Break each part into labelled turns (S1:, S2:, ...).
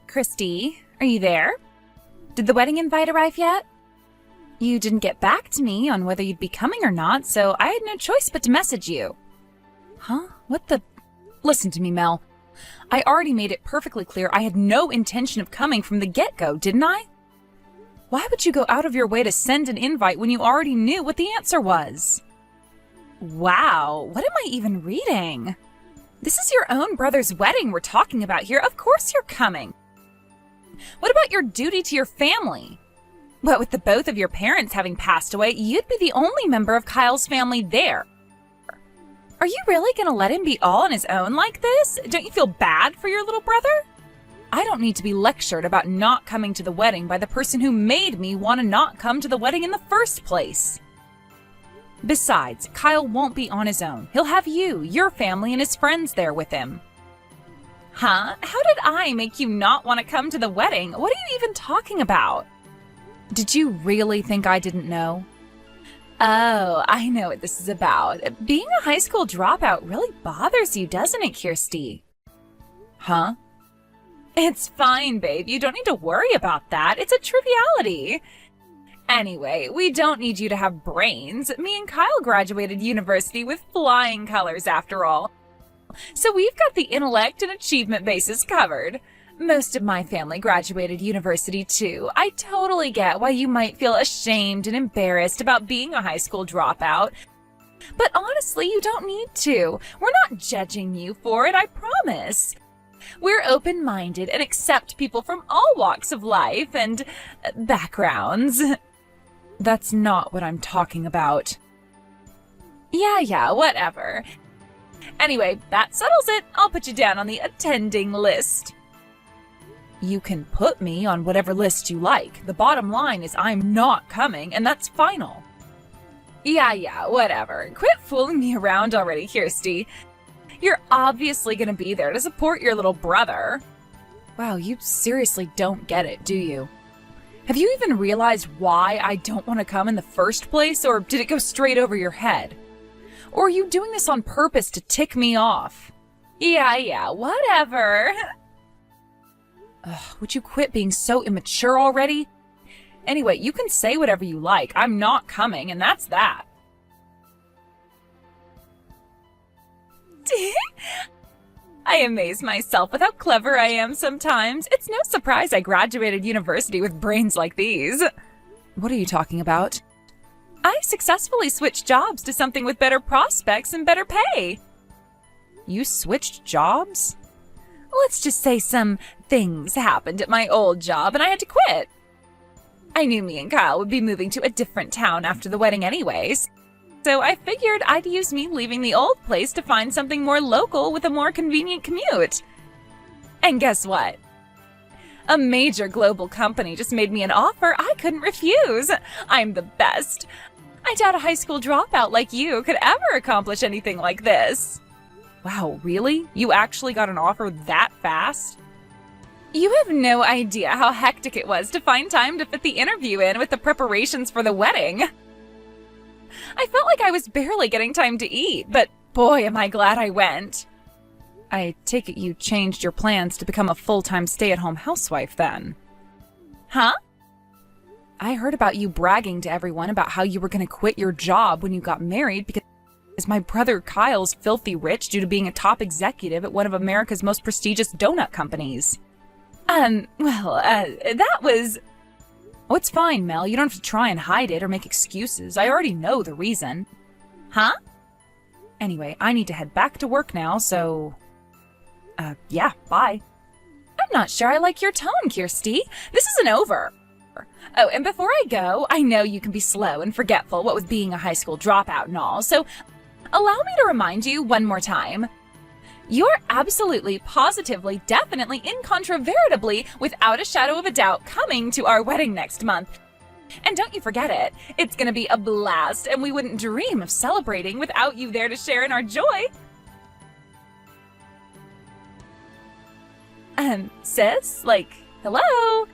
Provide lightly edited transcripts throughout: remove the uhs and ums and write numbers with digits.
S1: Christy, are you there? Did the wedding invite arrive yet? You didn't get back to me on whether you'd be coming or not, so I had no choice but to message you. Huh? What the? Listen to me, Mel. I already made it perfectly clear I had no intention of coming from the get-go, didn't I? Why would you go out of your way to send an invite when you already knew what the answer was? Wow, what am I even reading? This is your own brother's wedding we're talking about here. Of course you're coming. What about your duty to your family? What with the both of your parents having passed away, you'd be the only member of Kyle's family there. Are you really going to let him be all on his own like this? Don't you feel bad for your little brother? I don't need to be lectured about not coming to the wedding by the person who made me want to not come to the wedding in the first place. Besides, Kyle won't be on his own. He'll have you, your family, and his friends there with him. Huh? How did I make you not want to come to the wedding? What are you even talking about? Did you really think I didn't know? Oh, I know what this is about. Being a high school dropout really bothers you, doesn't it, Kirsty? Huh? It's fine, babe. You don't need to worry about that. It's a triviality. Anyway, we don't need you to have brains. Me and Kyle graduated university with flying colors after all. So we've got the intellect and achievement bases covered. Most of my family graduated university too. I totally get why you might feel ashamed and embarrassed about being a high school dropout. But honestly, you don't need to. We're not judging you for it, I promise. We're open-minded and accept people from all walks of life and backgrounds. That's not what I'm talking about. Yeah, whatever. Anyway, that settles it. I'll put you down on the attending list. You can put me on whatever list you like. The bottom line is I'm not coming, and that's final. Yeah, whatever. Quit fooling me around already, Kirsty. You're obviously going to be there to support your little brother. Wow, you seriously don't get it, do you? Have you even realized why I don't want to come in the first place, or did it go straight over your head? Or are you doing this on purpose to tick me off? Yeah, whatever. Ugh, would you quit being so immature already? Anyway, you can say whatever you like. I'm not coming, and that's that. I amaze myself with how clever I am sometimes. It's no surprise I graduated university with brains like these. What are you talking about? I successfully switched jobs to something with better prospects and better pay. You switched jobs? Let's just say some things happened at my old job and I had to quit. I knew me and Kyle would be moving to a different town after the wedding anyways. So I figured I'd use me leaving the old place to find something more local with a more convenient commute. And guess what? A major global company just made me an offer I couldn't refuse. I'm the best. I doubt a high school dropout like you could ever accomplish anything like this. Wow, really? You actually got an offer that fast? You have no idea how hectic it was to find time to fit the interview in with the preparations for the wedding. I felt like I was barely getting time to eat, but boy, am I glad I went. I take it you changed your plans to become a full-time stay-at-home housewife then. Huh? I heard about you bragging to everyone about how you were going to quit your job when you got married because my brother Kyle's filthy rich due to being a top executive at one of America's most prestigious donut companies. That was... Oh, it's fine, Mel. You don't have to try and hide it or make excuses. I already know the reason. Huh? Anyway, I need to head back to work now, so... yeah, bye. I'm not sure I like your tone, Kirsty. This isn't over. Oh, and before I go, I know you can be slow and forgetful, what with being a high school dropout and all, so allow me to remind you one more time. You're absolutely, positively, definitely, incontrovertibly, without a shadow of a doubt, coming to our wedding next month. And don't you forget it. It's gonna be a blast, and we wouldn't dream of celebrating without you there to share in our joy. Sis? Like, hello?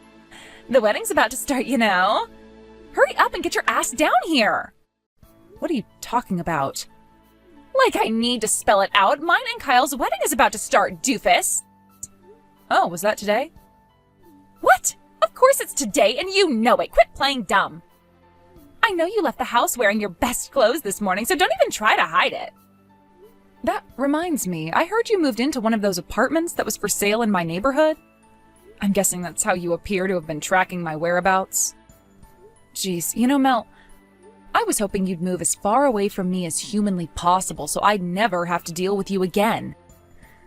S1: The wedding's about to start, you know. Hurry up and get your ass down here. What are you talking about? Like I need to spell it out. Mine and Kyle's wedding is about to start, doofus. Oh, was that today? What? Of course it's today, and you know it. Quit playing dumb. I know you left the house wearing your best clothes this morning, so don't even try to hide it. That reminds me, I heard you moved into one of those apartments that was for sale in my neighborhood. I'm guessing that's how you appear to have been tracking my whereabouts. Jeez, Mel, I was hoping you'd move as far away from me as humanly possible so I'd never have to deal with you again.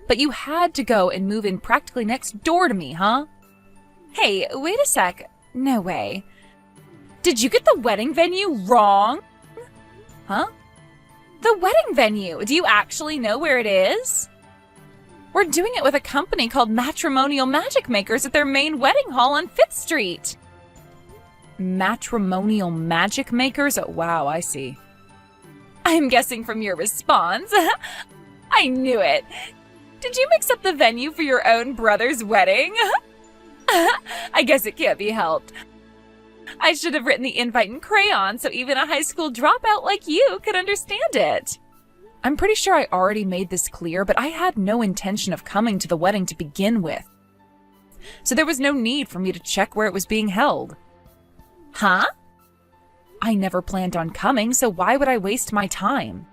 S1: But you had to go and move in practically next door to me, huh? Hey, wait a sec. No way. Did you get the wedding venue wrong? Huh? The wedding venue. Do you actually know where it is? We're doing it with a company called Matrimonial Magic Makers at their main wedding hall on 5th Street. Matrimonial Magic Makers? Oh, wow, I see. I'm guessing from your response. I knew it. Did you mix up the venue for your own brother's wedding? I guess it can't be helped. I should have written the invite in crayon so even a high school dropout like you could understand it. I'm pretty sure I already made this clear, but I had no intention of coming to the wedding to begin with. So there was no need for me to check where it was being held. Huh? I never planned on coming, so why would I waste my time?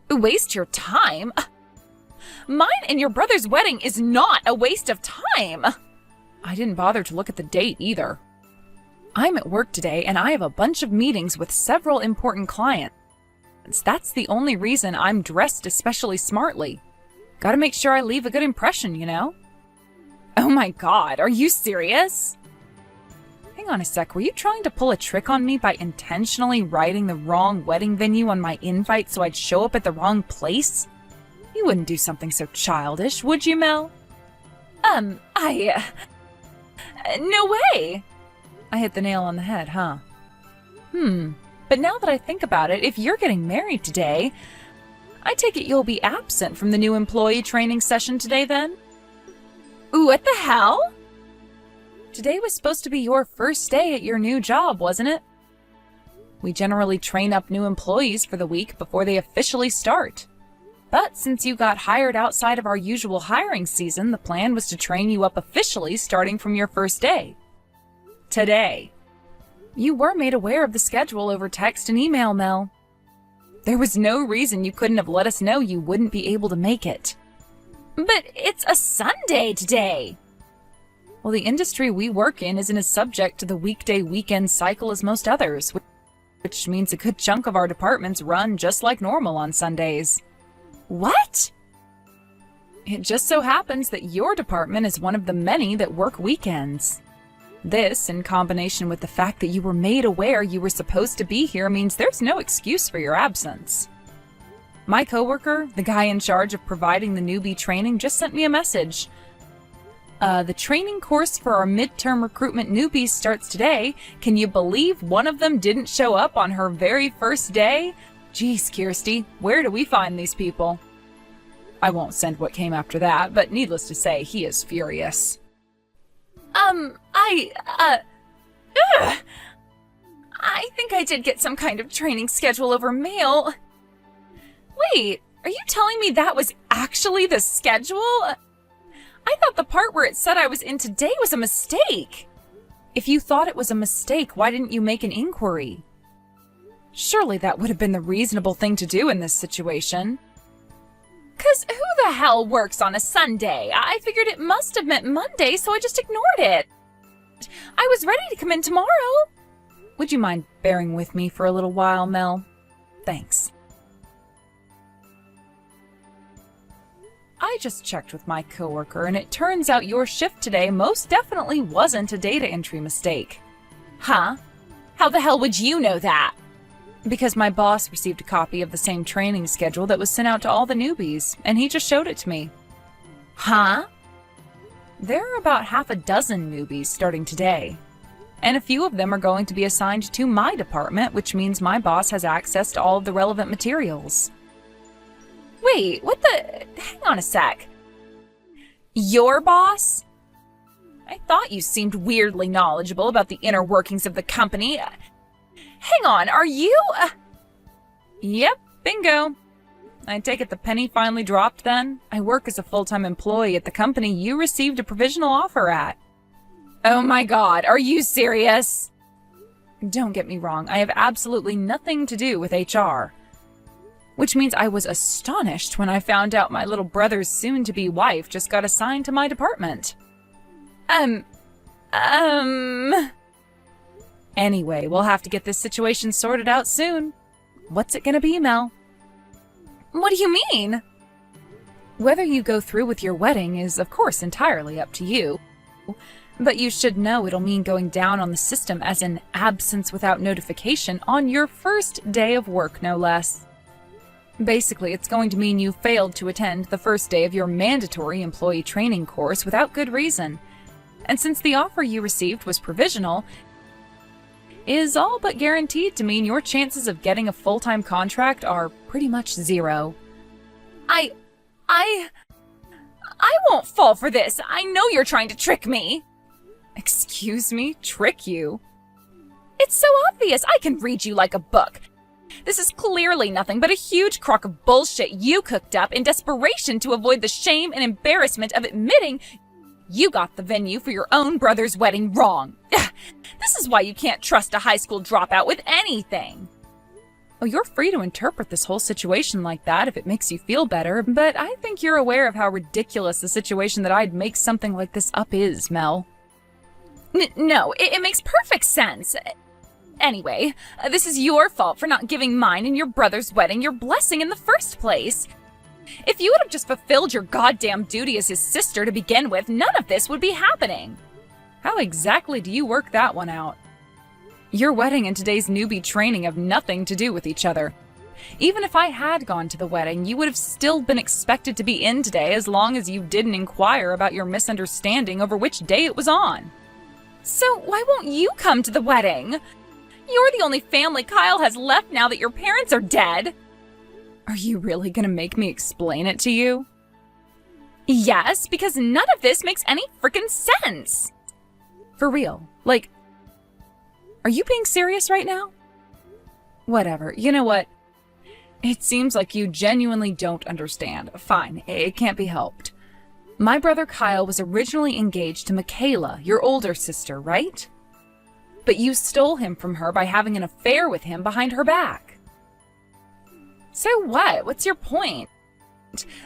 S1: Waste your time? Mine and your brother's wedding is not a waste of time. I didn't bother to look at the date either. I'm at work today and I have a bunch of meetings with several important clients. That's the only reason I'm dressed especially smartly. Gotta make sure I leave a good impression, Oh my god, are you serious? Hang on a sec, were you trying to pull a trick on me by intentionally writing the wrong wedding venue on my invite so I'd show up at the wrong place? You wouldn't do something so childish, would you, Mel? No way! I hit the nail on the head, huh? But now that I think about it, if you're getting married today, I take it you'll be absent from the new employee training session today then? What the hell? Today was supposed to be your first day at your new job, wasn't it? We generally train up new employees for the week before they officially start. But since you got hired outside of our usual hiring season, the plan was to train you up officially starting from your first day. Today. You were made aware of the schedule over text and email, Mel. There was no reason you couldn't have let us know you wouldn't be able to make it. But it's a Sunday today. Well, the industry we work in isn't as subject to the weekday-weekend cycle as most others, which means a good chunk of our departments run just like normal on Sundays. What? It just so happens that your department is one of the many that work weekends. This, in combination with the fact that you were made aware you were supposed to be here, means there's no excuse for your absence. My coworker, the guy in charge of providing the newbie training, just sent me a message. The training course for our midterm recruitment newbies starts today. Can you believe one of them didn't show up on her very first day? Geez, Kirsty, where do we find these people? I won't send what came after that, but needless to say, he is furious. I think I did get some kind of training schedule over mail. Wait, are you telling me that was actually the schedule? I thought the part where it said I was in today was a mistake. If you thought it was a mistake, why didn't you make an inquiry? Surely that would have been the reasonable thing to do in this situation. 'Cause who the hell works on a Sunday? I figured it must have meant Monday, so I just ignored it. I was ready to come in tomorrow. Would you mind bearing with me for a little while, Mel? Thanks. I just checked with my coworker, and it turns out your shift today most definitely wasn't a data entry mistake. Huh? How the hell would you know that? Because my boss received a copy of the same training schedule that was sent out to all the newbies, and he just showed it to me. Huh? There are about half a dozen newbies starting today, and a few of them are going to be assigned to my department, which means my boss has access to all of the relevant materials. Wait, what the... Hang on a sec. Your boss? I thought you seemed weirdly knowledgeable about the inner workings of the company. Hang on, are you... Yep, bingo. I take it the penny finally dropped then? I work as a full-time employee at the company you received a provisional offer at. Oh my god, are you serious? Don't get me wrong, I have absolutely nothing to do with HR. Which means I was astonished when I found out my little brother's soon-to-be wife just got assigned to my department. Anyway, we'll have to get this situation sorted out soon. What's it gonna be, Mel? What do you mean? Whether you go through with your wedding is, of course, entirely up to you. But you should know it'll mean going down on the system as an absence without notification on your first day of work, no less. Basically, it's going to mean you failed to attend the first day of your mandatory employee training course without good reason. And since the offer you received was provisional, is all but guaranteed to mean your chances of getting a full-time contract are pretty much zero. I won't fall for this. I know you're trying to trick me. Excuse me? Trick you? It's so obvious. I can read you like a book. This is clearly nothing but a huge crock of bullshit you cooked up in desperation to avoid the shame and embarrassment of admitting you got the venue for your own brother's wedding wrong. This is why you can't trust a high school dropout with anything. Oh, you're free to interpret this whole situation like that if it makes you feel better, but I think you're aware of how ridiculous the situation that I'd make something like this up is, Mel. No, it makes perfect sense. Anyway, this is your fault for not giving mine and your brother's wedding your blessing in the first place. If you would have just fulfilled your goddamn duty as his sister to begin with, none of this would be happening. How exactly do you work that one out? Your wedding and today's newbie training have nothing to do with each other. Even if I had gone to the wedding, you would have still been expected to be in today as long as you didn't inquire about your misunderstanding over which day it was on. So why won't you come to the wedding? You're the only family Kyle has left now that your parents are dead. Are you really gonna make me explain it to you? Yes, because none of this makes any frickin' sense. For real. Like, are you being serious right now? Whatever. You know what? It seems like you genuinely don't understand. Fine, it can't be helped. My brother Kyle was originally engaged to Michaela, your older sister, right? But you stole him from her by having an affair with him behind her back. So what? What's your point?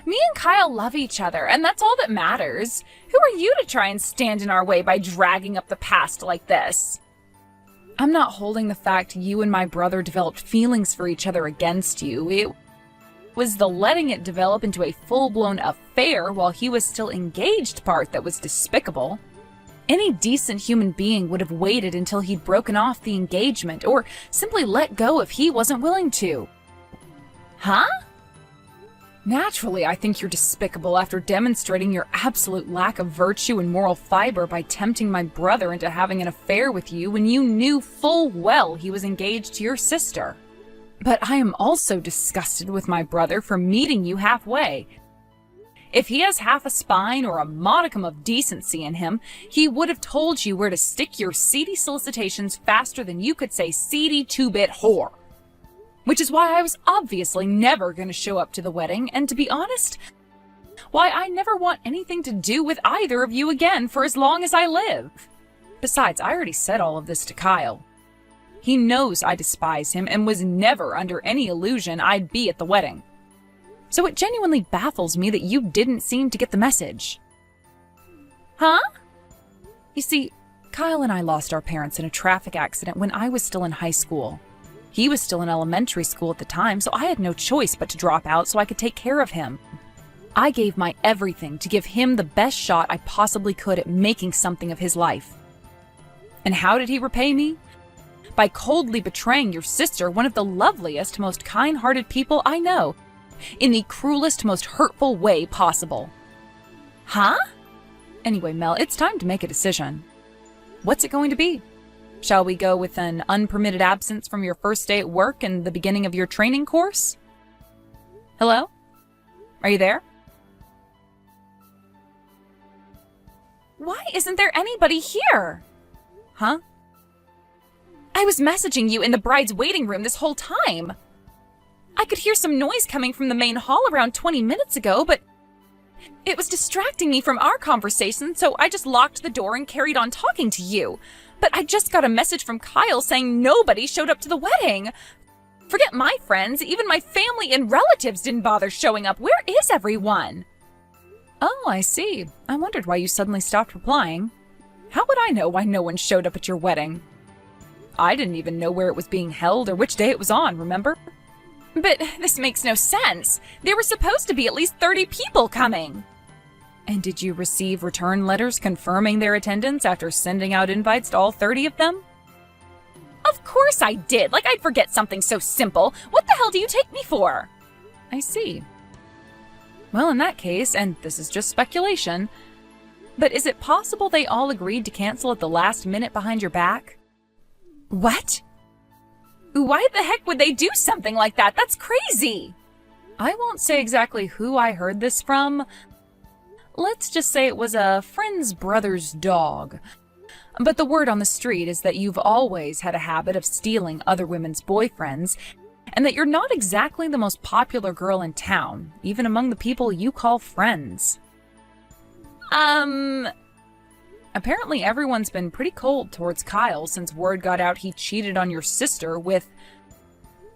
S1: Me and Kyle love each other, and that's all that matters. Who are you to try and stand in our way by dragging up the past like this? I'm not holding the fact you and my brother developed feelings for each other against you. It was the letting it develop into a full-blown affair while he was still engaged part that was despicable. Any decent human being would have waited until he'd broken off the engagement, or simply let go if he wasn't willing to. Huh? Naturally, I think you're despicable after demonstrating your absolute lack of virtue and moral fiber by tempting my brother into having an affair with you when you knew full well he was engaged to your sister. But I am also disgusted with my brother for meeting you halfway. If he has half a spine or a modicum of decency in him, he would have told you where to stick your seedy solicitations faster than you could say seedy two-bit whore. Which is why I was obviously never going to show up to the wedding, and to be honest, why I never want anything to do with either of you again for as long as I live. Besides, I already said all of this to Kyle. He knows I despise him and was never under any illusion I'd be at the wedding. So it genuinely baffles me that you didn't seem to get the message. Huh? You see, Kyle and I lost our parents in a traffic accident when I was still in high school. He was still in elementary school at the time, so I had no choice but to drop out so I could take care of him. I gave my everything to give him the best shot I possibly could at making something of his life. And how did he repay me? By coldly betraying your sister, one of the loveliest, most kind-hearted people I know, in the cruelest, most hurtful way possible. Huh? Anyway, Mel, it's time to make a decision. What's it going to be? Shall we go with an unpermitted absence from your first day at work and the beginning of your training course? Hello? Are you there? Why isn't there anybody here? Huh? I was messaging you in the bride's waiting room this whole time. I could hear some noise coming from the main hall around 20 minutes ago, but it was distracting me from our conversation, so I just locked the door and carried on talking to you. But I just got a message from Kyle saying nobody showed up to the wedding. Forget my friends, even my family and relatives didn't bother showing up. Where is everyone? Oh, I see. I wondered why you suddenly stopped replying. How would I know why no one showed up at your wedding? I didn't even know where it was being held or which day it was on, remember? But this makes no sense. There were supposed to be at least 30 people coming. And did you receive return letters confirming their attendance after sending out invites to all 30 of them? Of course I did. Like I'd forget something so simple. What the hell do you take me for? I see. Well, in that case, and this is just speculation, but is it possible they all agreed to cancel at the last minute behind your back? What? Why the heck would they do something like that? That's crazy! I won't say exactly who I heard this from. Let's just say it was a friend's brother's dog. But the word on the street is that you've always had a habit of stealing other women's boyfriends, and that you're not exactly the most popular girl in town, even among the people you call friends. Apparently everyone's been pretty cold towards Kyle since word got out he cheated on your sister with...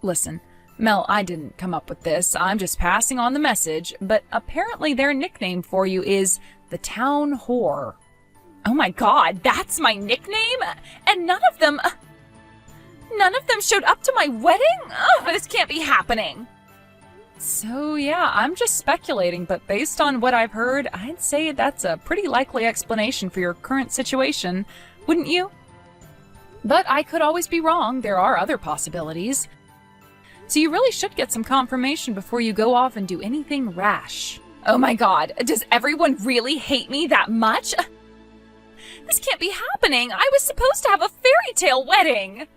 S1: Listen, Mel, I didn't come up with this. I'm just passing on the message, but apparently their nickname for you is the Town Whore. Oh my god, that's my nickname? And none of them showed up to my wedding? Ugh, this can't be happening. So yeah, I'm just speculating, but based on what I've heard, I'd say that's a pretty likely explanation for your current situation, wouldn't you? But I could always be wrong. There are other possibilities. So you really should get some confirmation before you go off and do anything rash. Oh my god, does everyone really hate me that much? This can't be happening. I was supposed to have a fairy tale wedding.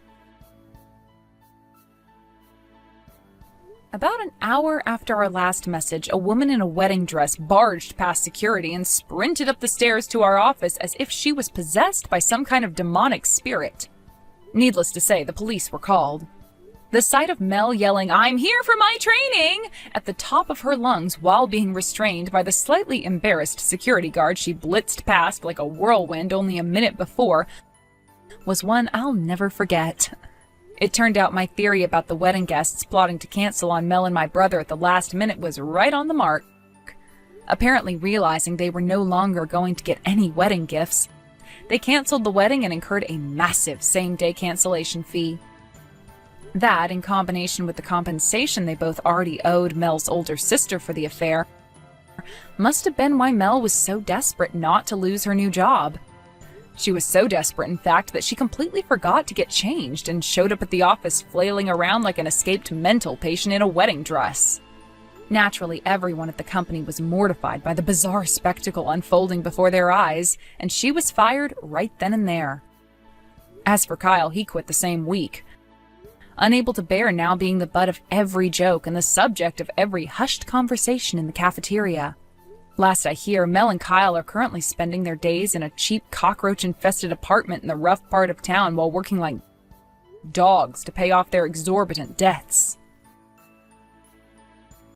S1: About an hour after our last message, a woman in a wedding dress barged past security and sprinted up the stairs to our office as if she was possessed by some kind of demonic spirit. Needless to say, the police were called. The sight of Mel yelling, "I'm here for my training!" at the top of her lungs while being restrained by the slightly embarrassed security guard she blitzed past like a whirlwind only a minute before was one I'll never forget. It turned out my theory about the wedding guests plotting to cancel on Mel and my brother at the last minute was right on the mark. Apparently realizing they were no longer going to get any wedding gifts, they canceled the wedding and incurred a massive same-day cancellation fee. That, in combination with the compensation they both already owed Mel's older sister for the affair, must have been why Mel was so desperate not to lose her new job. She was so desperate, in fact, that she completely forgot to get changed and showed up at the office flailing around like an escaped mental patient in a wedding dress. Naturally, everyone at the company was mortified by the bizarre spectacle unfolding before their eyes, and she was fired right then and there. As for Kyle, he quit the same week, unable to bear now being the butt of every joke and the subject of every hushed conversation in the cafeteria. Last I hear, Mel and Kyle are currently spending their days in a cheap cockroach-infested apartment in the rough part of town while working like dogs to pay off their exorbitant debts.